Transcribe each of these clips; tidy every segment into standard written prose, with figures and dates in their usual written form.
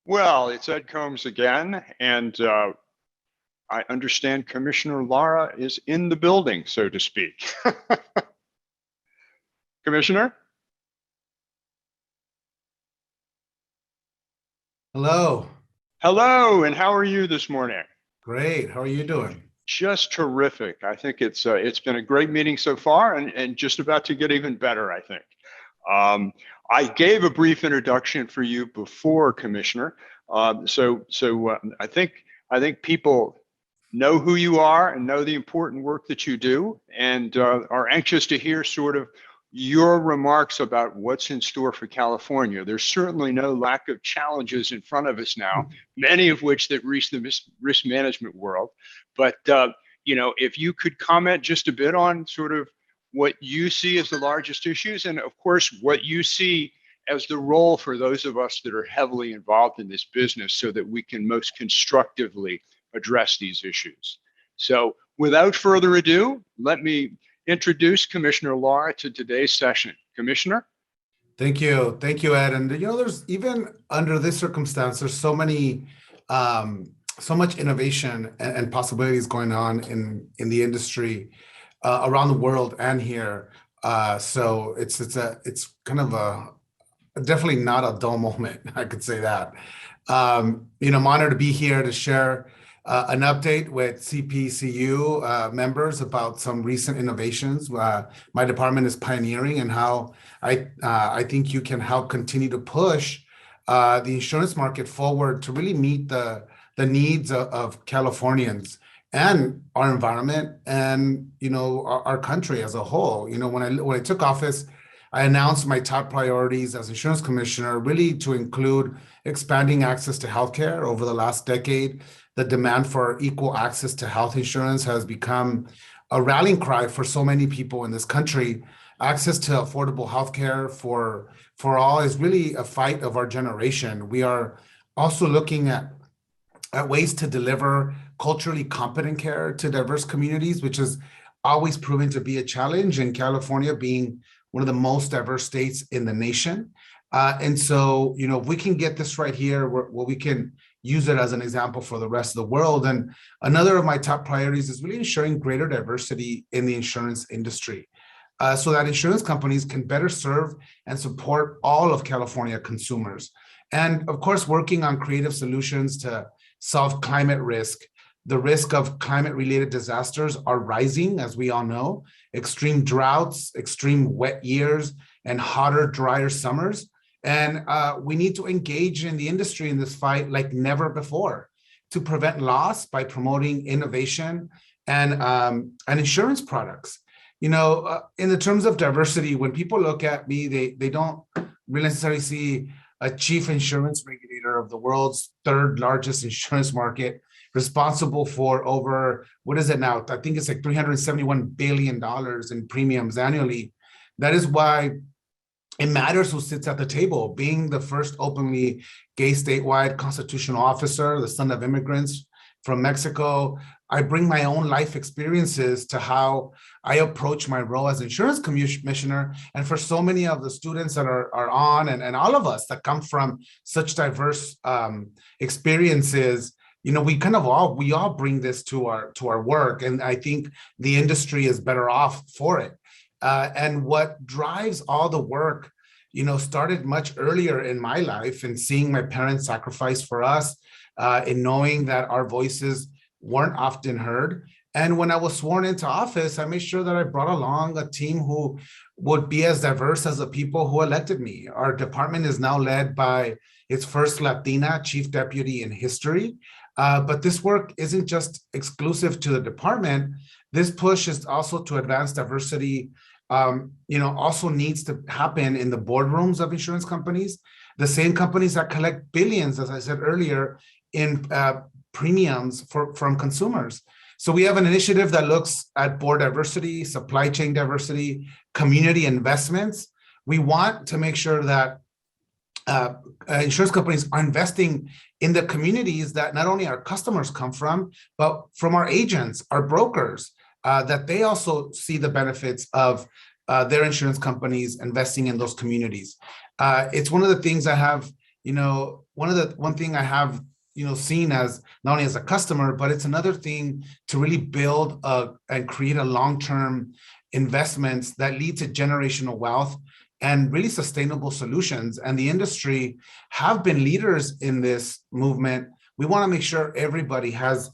Well, it's Ed Combs again, and I understand Commissioner Lara is in the building, so to speak. Commissioner? Hello. Hello, and how are you this morning? Great. How are you doing? Just terrific. I think it's been a great meeting so far, and just about to get even better, I think. Um, I gave a brief introduction for you before, Commissioner. I think people know who you are and know the important work that you do, and are anxious to hear sort of your remarks about what's in store for California. There's certainly no lack of challenges in front of us now, many of which that reach the risk management world. But if you could comment just a bit on sort of what you see as the largest issues, and of course, what you see as the role for those of us that are heavily involved in this business so that we can most constructively address these issues. So without further ado, let me introduce Commissioner Lara to today's session. Commissioner? Thank you. Thank you, Ed. And there's even under this circumstance, there's so much innovation and possibilities going on in the industry around the world and here. So it's kind of definitely not a dull moment. I could say that. I'm honored to be here to share an update with CPCU members about some recent innovations my department is pioneering and how I think you can help continue to push the insurance market forward to really meet the needs of Californians and our environment and our country as a whole. When I took office, I announced my top priorities as insurance commissioner, really to include expanding access to healthcare. Over the last decade, the demand for equal access to health insurance has become a rallying cry for so many people in this country. Access to affordable healthcare for all is really a fight of our generation. We are also looking at ways to deliver culturally competent care to diverse communities, which has always proven to be a challenge, in California being one of the most diverse states in the nation. And so, if we can get this right here, we can use it as an example for the rest of the world. And another of my top priorities is really ensuring greater diversity in the insurance industry so that insurance companies can better serve and support all of California consumers. And of course, working on creative solutions to solve climate risk. The risk of climate-related disasters are rising, as we all know. Extreme droughts, extreme wet years, and hotter, drier summers. And we need to engage in the industry in this fight like never before to prevent loss by promoting innovation and insurance products. In the terms of diversity, when people look at me, they don't really necessarily see a chief insurance regulator of the world's third largest insurance market, responsible for over, what is it now? I think it's like $371 billion in premiums annually. That is why it matters who sits at the table. Being the first openly gay statewide constitutional officer, the son of immigrants from Mexico, I bring my own life experiences to how I approach my role as insurance commissioner. And for so many of the students that are on and all of us that come from such diverse experiences, we all bring this to our work, and I think the industry is better off for it. And what drives all the work, started much earlier in my life, and seeing my parents sacrifice for us, in knowing that our voices weren't often heard. And when I was sworn into office, I made sure that I brought along a team who would be as diverse as the people who elected me. Our department is now led by its first Latina chief deputy in history. But this work isn't just exclusive to the department. This push is also to advance diversity, also needs to happen in the boardrooms of insurance companies, the same companies that collect billions, as I said earlier, in premiums from consumers. So we have an initiative that looks at board diversity, supply chain diversity, community investments. We want to make sure that insurance companies are investing in the communities that not only our customers come from, but from our agents, our brokers, that they also see the benefits of their insurance companies investing in those communities. It's one of the things I have one thing I have, seen as not only as a customer, but it's another thing to really build and create a long-term investments that lead to generational wealth and really sustainable solutions. And the industry have been leaders in this movement. We want to make sure everybody has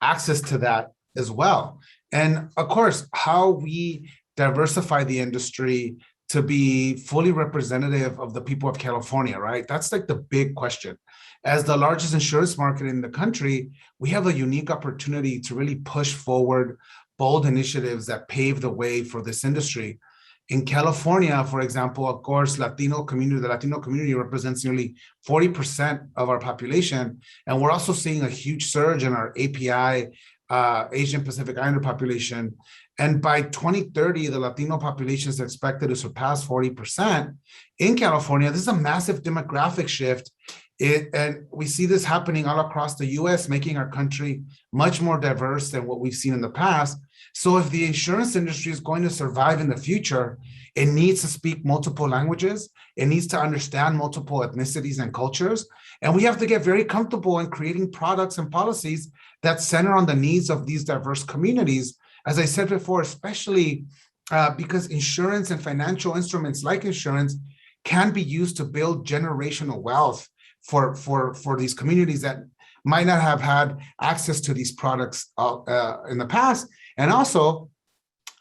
access to that as well. And of course, how we diversify the industry to be fully representative of the people of California, right? That's like the big question. As the largest insurance market in the country, we have a unique opportunity to really push forward bold initiatives that pave the way for this industry. In California, for example, of course, the Latino community represents nearly 40% of our population. And we're also seeing a huge surge in our API, Asian Pacific Islander population. And by 2030, the Latino population is expected to surpass 40%. In California, this is a massive demographic shift. And we see this happening all across the US, making our country much more diverse than what we've seen in the past. So if the insurance industry is going to survive in the future, it needs to speak multiple languages. It needs to understand multiple ethnicities and cultures. And we have to get very comfortable in creating products and policies that center on the needs of these diverse communities. As I said before, especially because insurance and financial instruments like insurance can be used to build generational wealth for these communities that might not have had access to these products in the past, and also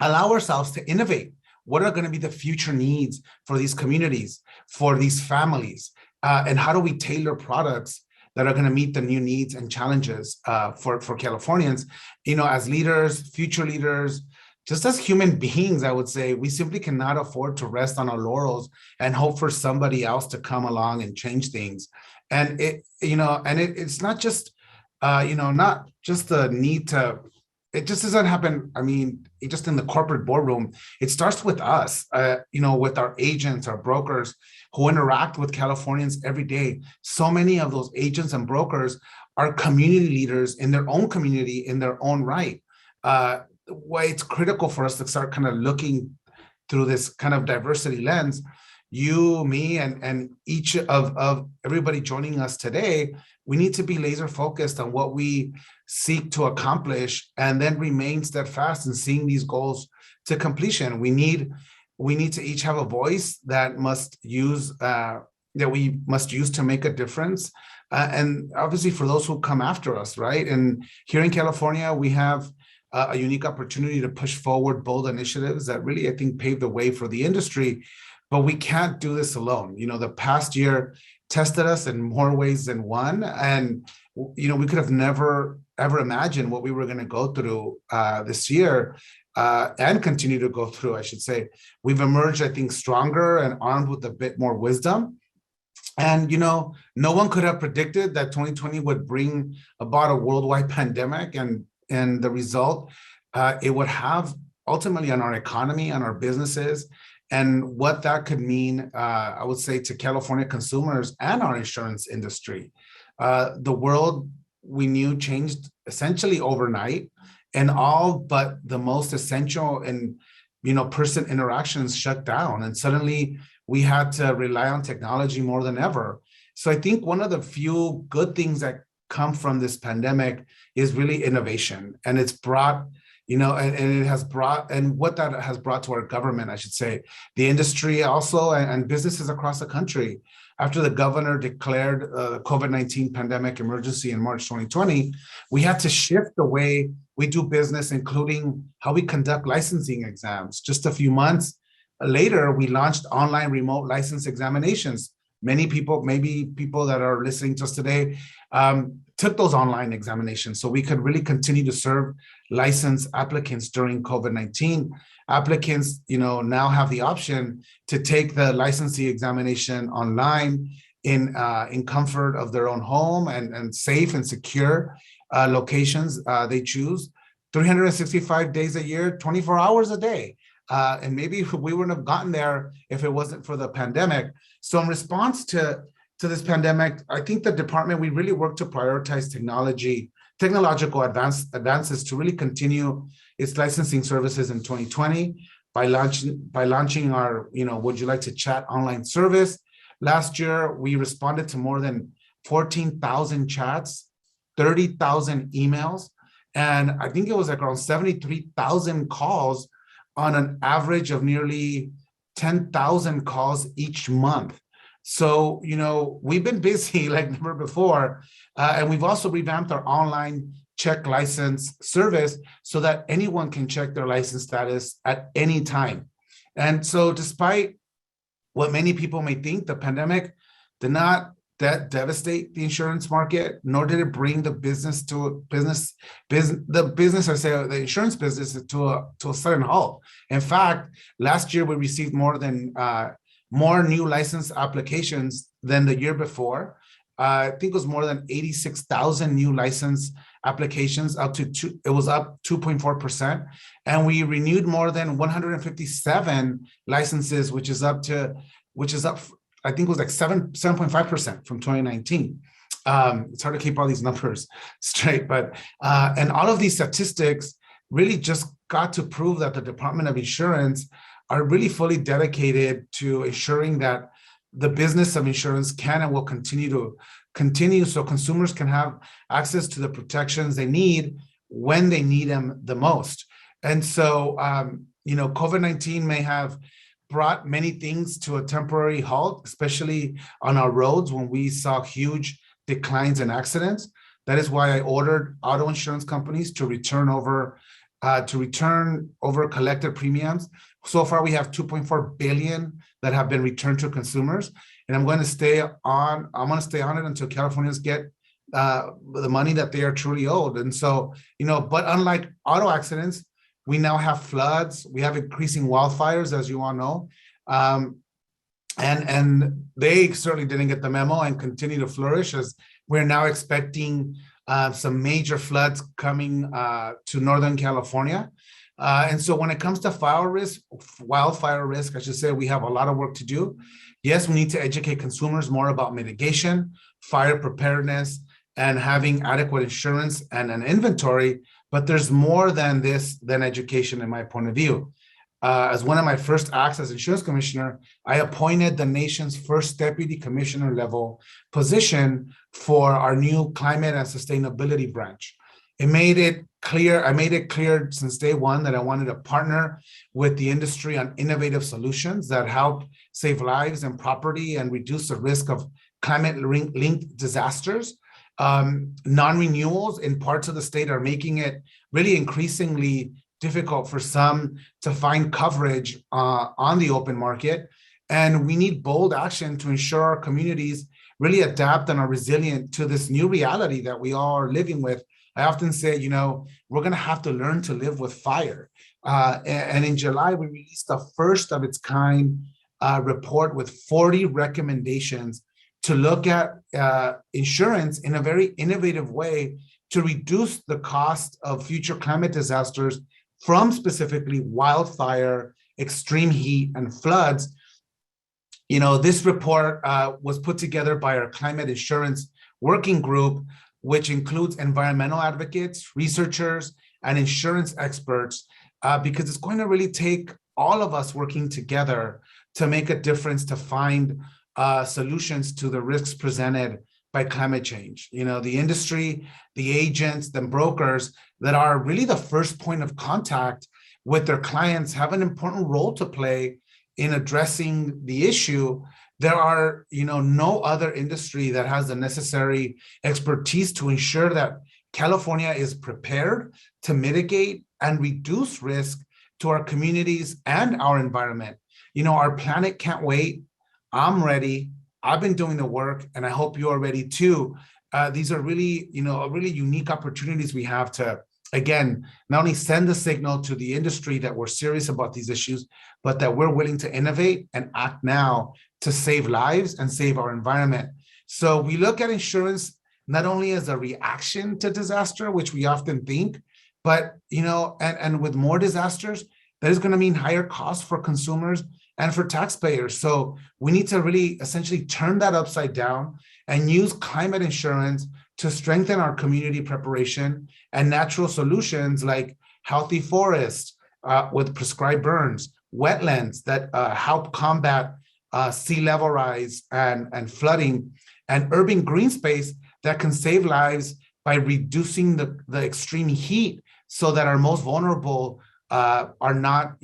allow ourselves to innovate. What are going to be the future needs for these communities, for these families, and how do we tailor products that are going to meet the new needs and challenges for Californians? As leaders, future leaders, just as human beings, I would say we simply cannot afford to rest on our laurels and hope for somebody else to come along and change things. And it's not just, not just the need to. It just doesn't happen. I mean, it just in the corporate boardroom. It starts with us, with our agents, our brokers who interact with Californians every day. So many of those agents and brokers are community leaders in their own community, in their own right. Why it's critical for us to start kind of looking through this kind of diversity lens. You, me, and each of everybody joining us today, we need to be laser focused on what we seek to accomplish and then remain steadfast in seeing these goals to completion. We need to each have a voice that we must use to make a difference. And obviously for those who come after us, right? And here in California, we have a unique opportunity to push forward bold initiatives that really, I think, pave the way for the industry. But we can't do this alone. The past year tested us in more ways than one. And, we could have never, ever imagined what we were going to go through this year and continue to go through, I should say. We've emerged, I think, stronger and armed with a bit more wisdom. And, no one could have predicted that 2020 would bring about a worldwide pandemic and the result it would have ultimately on our economy, on our businesses, and what that could mean, I would say, to California consumers and our insurance industry. The world we knew changed essentially overnight, and all but the most essential and person interactions shut down, and suddenly we had to rely on technology more than ever. So I think one of the few good things that come from this pandemic is really innovation, and it's brought and what that has brought to our government, I should say, the industry also, and businesses across the country. After the governor declared the COVID-19 pandemic emergency in March 2020, we had to shift the way we do business, including how we conduct licensing exams. Just a few months later, we launched online remote license examinations. Many people, maybe people that are listening to us today, took those online examinations so we could really continue to serve licensed applicants during COVID-19. Applicants, now have the option to take the licensing examination online in comfort of their own home and safe and secure locations they choose, 365 days a year, 24 hours a day. And maybe we wouldn't have gotten there if it wasn't for the pandemic. So in response to this pandemic, I think the department, we really worked to prioritize technological advances to really continue its licensing services in 2020 by launching our, Would You Like to Chat online service, Last year, we responded to more than 14,000 chats, 30,000 emails, and I think it was like around 73,000 calls on an average of nearly 10,000 calls each month. So, we've been busy like never before. And we've also revamped our online check license service so that anyone can check their license status at any time. And so despite what many people may think, the pandemic did not devastate the insurance market, nor did it bring the business to the insurance business to a sudden halt. In fact, last year we received more new license applications than the year before. I think it was more than 86,000 new license applications, it was up 2.4%. And we renewed more than 157 licenses, which is up, I think it was like 7.5% from 2019. It's hard to keep all these numbers straight, but and all of these statistics really just got to prove that the Department of Insurance are really fully dedicated to ensuring that the business of insurance can and will continue so consumers can have access to the protections they need when they need them the most. And so, COVID-19 may have brought many things to a temporary halt, especially on our roads when we saw huge declines in accidents. That is why I ordered auto insurance companies to return over collected premiums. So far, we have 2.4 billion that have been returned to consumers, and I'm going to stay on it until Californians get the money that they are truly owed. And so, but unlike auto accidents, we now have floods, we have increasing wildfires, as you all know, and they certainly didn't get the memo and continue to flourish as we're now expecting some major floods coming to Northern California. And so when it comes to wildfire risk, I should say we have a lot of work to do. Yes, we need to educate consumers more about mitigation, fire preparedness, and having adequate insurance and an inventory, but there's more than education in my point of view. As one of my first acts as insurance commissioner, I appointed the nation's first deputy commissioner level position for our new climate and sustainability branch. I made it clear since day one that I wanted to partner with the industry on innovative solutions that help save lives and property and reduce the risk of climate-linked disasters. Non-renewals in parts of the state are making it really increasingly difficult for some to find coverage on the open market. And we need bold action to ensure our communities really adapt and are resilient to this new reality that we all are living with. I often say, we're going to have to learn to live with fire. And in July, we released the first of its kind report with 40 recommendations to look at insurance in a very innovative way to reduce the cost of future climate disasters from specifically wildfire, extreme heat, and floods. This report was put together by our climate insurance working group, which includes environmental advocates, researchers, and insurance experts, because it's going to really take all of us working together to make a difference to find solutions to the risks presented by climate change. The industry, the agents, the brokers that are really the first point of contact with their clients have an important role to play in addressing the issue. There are, no other industry that has the necessary expertise to ensure that California is prepared to mitigate and reduce risk to our communities and our environment. Our planet can't wait. I'm ready. I've been doing the work, and I hope you are ready too. These are really, really unique opportunities we have to, again, not only send the signal to the industry that we're serious about these issues, but that we're willing to innovate and act now to save lives and save our environment. So we look at insurance not only as a reaction to disaster, which we often think, but, and with more disasters, that is going to mean higher costs for consumers and for taxpayers. So we need to really essentially turn that upside down and use climate insurance to strengthen our community preparation and natural solutions like healthy forests with prescribed burns, wetlands that help combat sea level rise and flooding, and urban green space that can save lives by reducing the extreme heat so that our most vulnerable are not,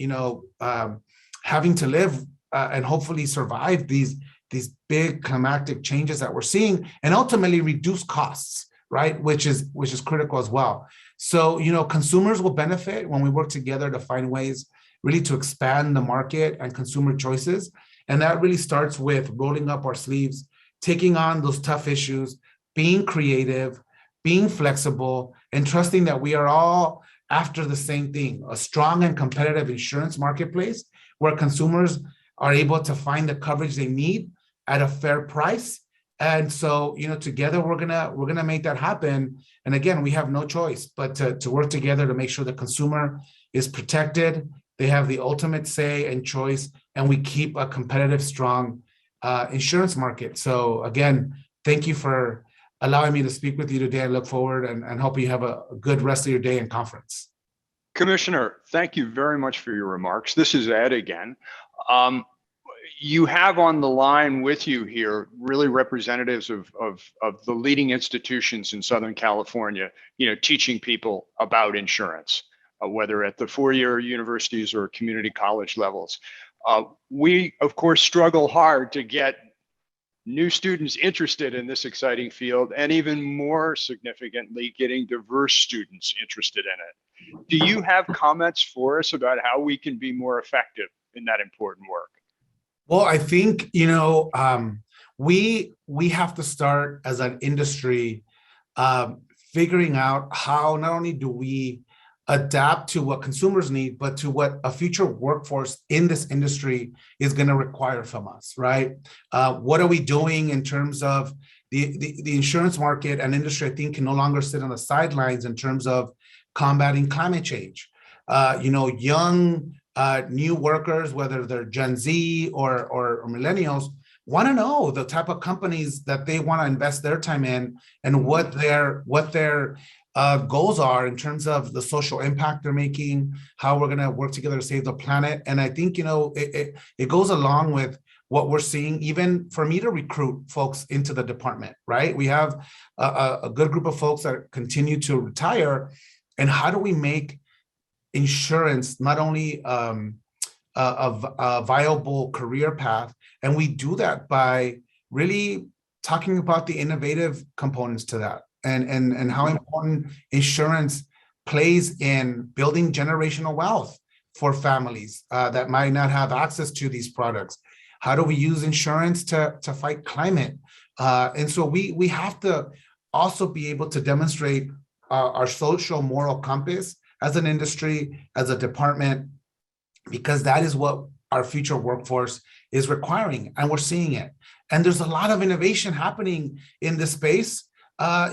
having to live and hopefully survive these big climatic changes that we're seeing, and ultimately reduce costs, right? Which is critical as well. So, consumers will benefit when we work together to find ways really to expand the market and consumer choices. And that really starts with rolling up our sleeves, taking on those tough issues, being creative, being flexible, and trusting that we are all after the same thing, a strong and competitive insurance marketplace where consumers are able to find the coverage they need at a fair price. And so, together we're gonna make that happen. And again, we have no choice but to work together to make sure the consumer is protected. They have the ultimate say and choice, and we keep a competitive, strong insurance market. So again, thank you for allowing me to speak with you today. I look forward and hope you have a good rest of your day and conference. Commissioner, thank you very much for your remarks. This is Ed again. You have on the line with you here really representatives of the leading institutions in Southern California, teaching people about insurance, whether at the four-year universities or community college levels. We, of course, struggle hard to get new students interested in this exciting field, and even more significantly, getting diverse students interested in it. Do you have comments for us about how we can be more effective in that important work? Well, I think, we have to start as an industry figuring out how not only do we adapt to what consumers need, but to what a future workforce in this industry is going to require from us, right? What are we doing in terms of the insurance market and industry? I think can no longer sit on the sidelines in terms of combating climate change. Young new workers, whether they're Gen Z or millennials, want to know the type of companies that they want to invest their time in, and what their goals are in terms of the social impact they're making, how we're going to work together to save the planet. And I think, it goes along with what we're seeing, even for me to recruit folks into the department, right? We have a good group of folks that continue to retire. And how do we make insurance not only a viable career path? And we do that by really talking about the innovative components to that, and how important insurance plays in building generational wealth for families that might not have access to these products. How do we use insurance to fight climate? And so we have to also be able to demonstrate our social moral compass as an industry, as a department, because that is what our future workforce is requiring, and we're seeing it. And there's a lot of innovation happening in this space. I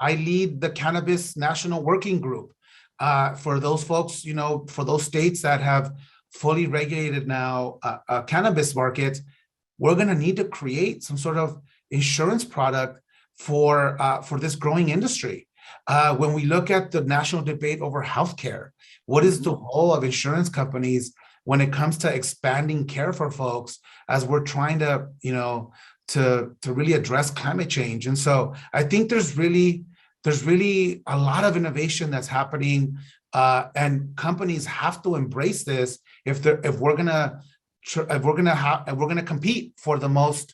lead the Cannabis National Working Group. For those folks, for those states that have fully regulated now cannabis markets, we're going to need to create some sort of insurance product for this growing industry. When we look at the national debate over healthcare, what is the role of insurance companies when it comes to expanding care for folks as we're trying to, to really address climate change? And so I think there's really a lot of innovation that's happening, and companies have to embrace this if we're gonna compete for the most,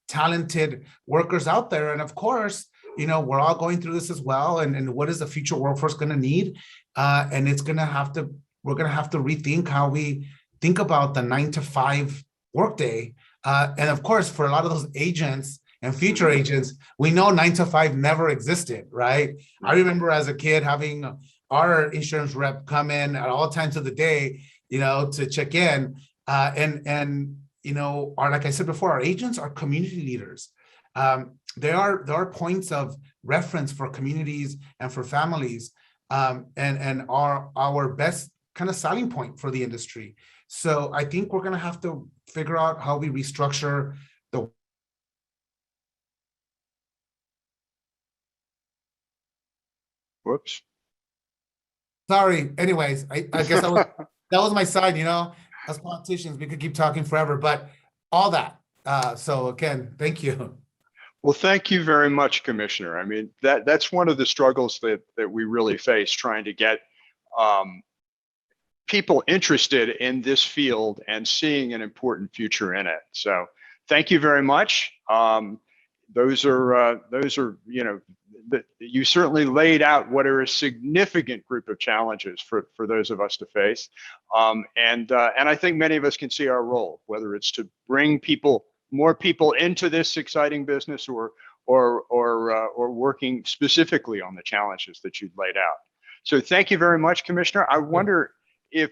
talented workers out there. And of course, we're all going through this as well. And what is the future workforce going to need? And we're going to have to rethink how we think about the 9-to-5 workday. And of course, for a lot of those agents and future agents, we know 9-to-5 never existed, right? I remember as a kid having our insurance rep come in at all times of the day, to check in. Like I said before, our agents are community leaders. There are points of reference for communities and for families, and are our best kind of selling point for the industry. So I think we're going to have to figure out how we restructure the. Whoops. Sorry. Anyways, I guess that was my side. As politicians, we could keep talking forever, but all that. So again, thank you. Well, thank you very much, Commissioner. I mean, that's one of the struggles that we really face, trying to get um, people interested in this field and seeing an important future in it. So thank you very much. Those are, you know, you certainly laid out what are a significant group of challenges for those of us to face. And I think many of us can see our role, whether it's to bring people, more people into this exciting business, or working specifically on the challenges that you've laid out. So thank you very much, Commissioner. I wonder if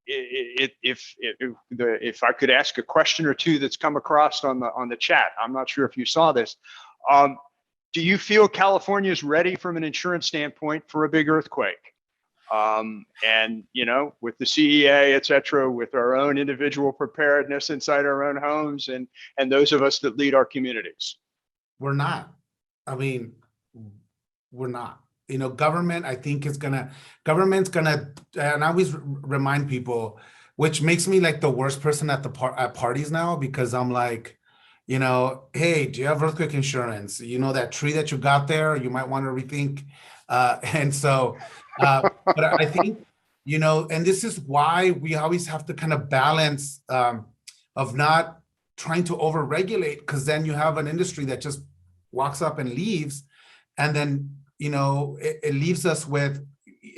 if I could ask a question or two that's come across on the chat. I'm not sure if you saw this. Do you feel California is ready from an insurance standpoint for a big earthquake? And you know, with the CEA, et cetera, with our own individual preparedness inside our own homes, and those of us that lead our communities. We're not. I mean, we're not. You know, government, I think government's gonna, and I always remind people, which makes me like the worst person at at parties now, because I'm like, you know, hey, do you have earthquake insurance? You know, that tree that you got there, you might want to rethink. And so, but I think, you know, and this is why we always have to kind of balance of not trying to overregulate, because then you have an industry that just walks up and leaves, and then, you know, it leaves us with,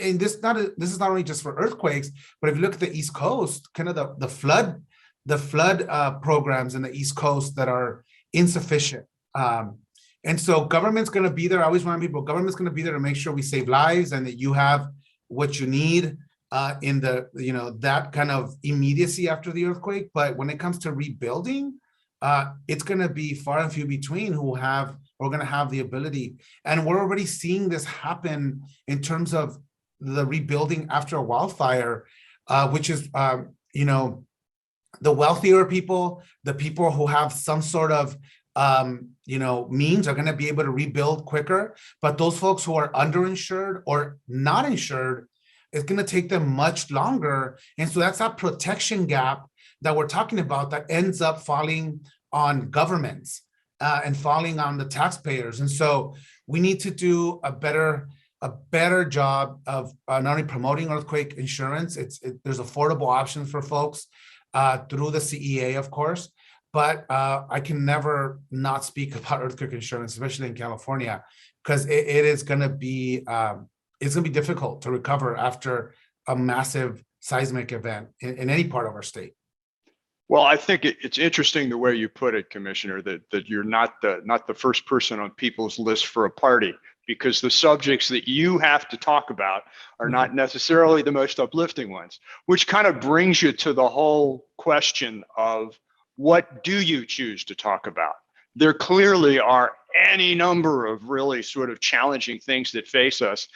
and this is not only just for earthquakes, but if you look at the East Coast, kind of the flood programs in the East Coast that are insufficient. And so government's going to be there. I always remind people, government's going to be there to make sure we save lives and that you have what you need in the, you know, that kind of immediacy after the earthquake. But when it comes to rebuilding, it's going to be far and few between who are going to have the ability. And we're already seeing this happen in terms of the rebuilding after a wildfire, which is, you know, the wealthier people, the people who have some sort of, you know, means are going to be able to rebuild quicker. But those folks who are underinsured or not insured, it's going to take them much longer. And so that's that protection gap that we're talking about that ends up falling on governments and falling on the taxpayers. And so we need to do a better job of not only promoting earthquake insurance. There's affordable options for folks through the CEA, of course, but I can never not speak about earthquake insurance, especially in California, because it is going to be it's going to be difficult to recover after a massive seismic event in any part of our state. Well, I think it's interesting the way you put it, Commissioner, that you're not the first person on people's list for a party, because the subjects that you have to talk about are not necessarily the most uplifting ones, which kind of brings you to the whole question of what do you choose to talk about? There clearly are any number of really sort of challenging things that face us.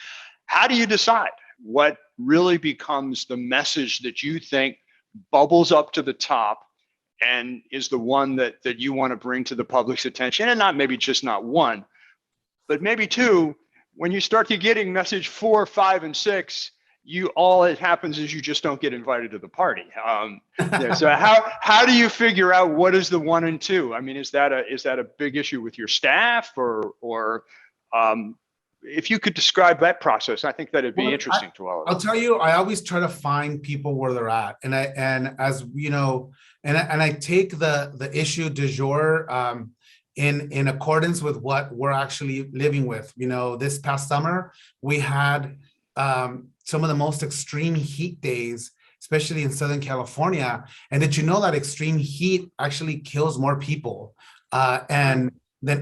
How do you decide what really becomes the message that you think bubbles up to the top and is the one that you want to bring to the public's attention? And not maybe just not one, but maybe two. When you start to getting message 4, 5, and 6, all it happens is you just don't get invited to the party. Yeah, so how do you figure out what is the 1 and 2? I mean, is that a big issue with your staff, or if you could describe that process, I think that'd be interesting to all of us. I'll tell you, I always try to find people where they're at, and as you know, and I take the issue du jour in accordance with what we're actually living with. You know, this past summer we had some of the most extreme heat days, especially in Southern California. And did you know that extreme heat actually kills more people than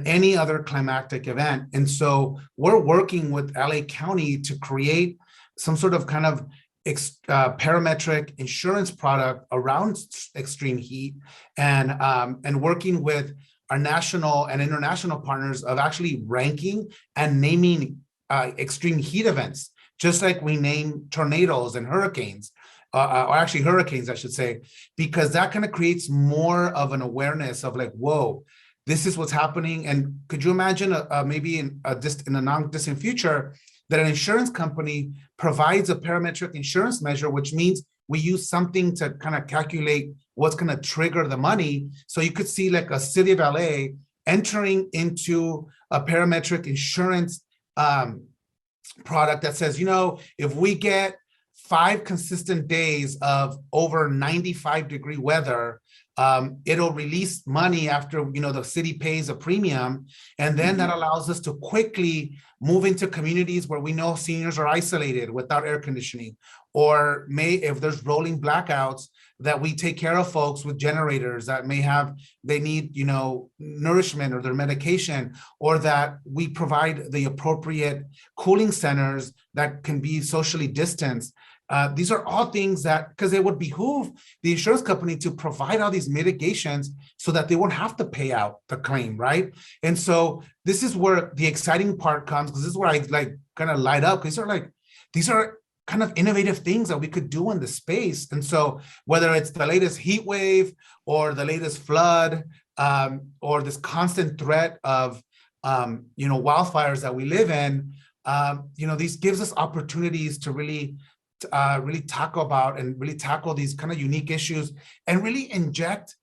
any other climatic event? And so we're working with LA County to create some sort of kind of parametric insurance product around extreme heat, and working with our national and international partners of actually ranking and naming extreme heat events, just like we name tornadoes and hurricanes, or actually hurricanes, I should say, because that kind of creates more of an awareness of like, whoa, this is what's happening. And could you imagine maybe in a non-distant future that an insurance company provides a parametric insurance measure, which means we use something to kind of calculate what's going to trigger the money. So you could see like a city of LA entering into a parametric insurance product that says, if we get 5 consistent days of over 95-degree weather, it'll release money after the city pays a premium, and then that allows us to quickly move into communities where we know seniors are isolated without air conditioning, or if there's rolling blackouts, that we take care of folks with generators that they need nourishment or their medication, or that we provide the appropriate cooling centers that can be socially distanced. These are all things that, because it would behoove the insurance company to provide all these mitigations so that they won't have to pay out the claim, right? And so this is where the exciting part comes, because this is where I kind of light up. These are kind of innovative things that we could do in the space. And so whether it's the latest heat wave or the latest flood, or this constant threat of wildfires that we live in, these gives us opportunities to really talk about and really tackle these kind of unique issues, and really inject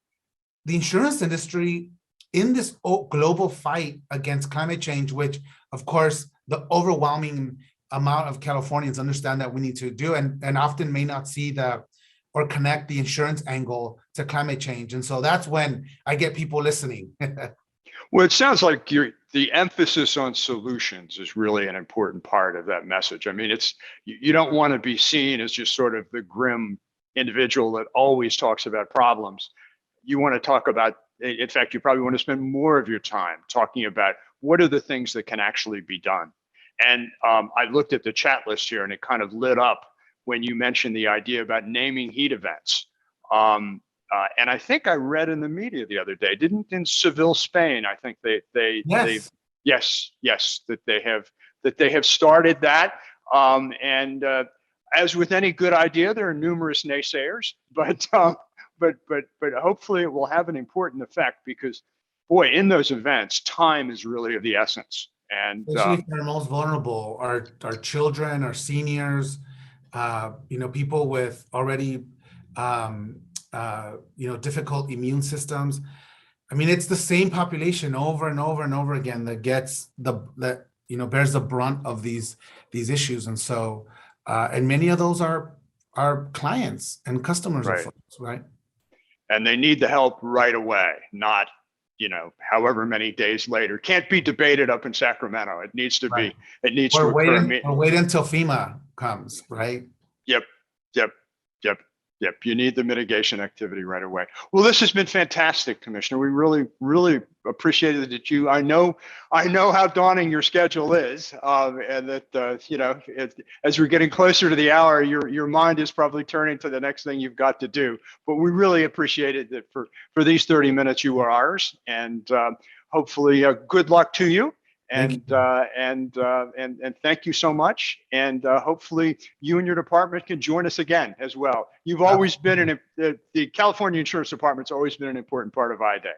the insurance industry in this global fight against climate change, which of course the overwhelming amount of Californians understand that we need to do, and often may not see or connect the insurance angle to climate change. And so that's when I get people listening. Well, it sounds like the emphasis on solutions is really an important part of that message. I mean, you don't want to be seen as just sort of the grim individual that always talks about problems. You want to talk about, in fact, you probably want to spend more of your time talking about what are the things that can actually be done. And I looked at the chat list here, and it kind of lit up when you mentioned the idea about naming heat events. And I think I read in the media the other day, didn't in Seville, Spain, I think that they have started that. And as with any good idea, there are numerous naysayers, but hopefully it will have an important effect, because boy, in those events, time is really of the essence. And especially for the most vulnerable, our children, our seniors, people with already difficult immune systems. I mean, it's the same population over and over and over again that bears the brunt of these issues. And so and many of those are clients and customers of folks, right? And they need the help right away, not however many days later. Can't be debated up in Sacramento. It needs to be. It needs to occur. Or wait until FEMA comes, right? Yep. You need the mitigation activity right away. Well, this has been fantastic, Commissioner. We really, really appreciated that I know how daunting your schedule is, and that as we're getting closer to the hour, your mind is probably turning to the next thing you've got to do. But we really appreciated that for these 30 minutes you were ours, and hopefully good luck to you. And thank you so much. And hopefully you and your department can join us again as well. You've always been the California Insurance Department's always been an important part of IDAY.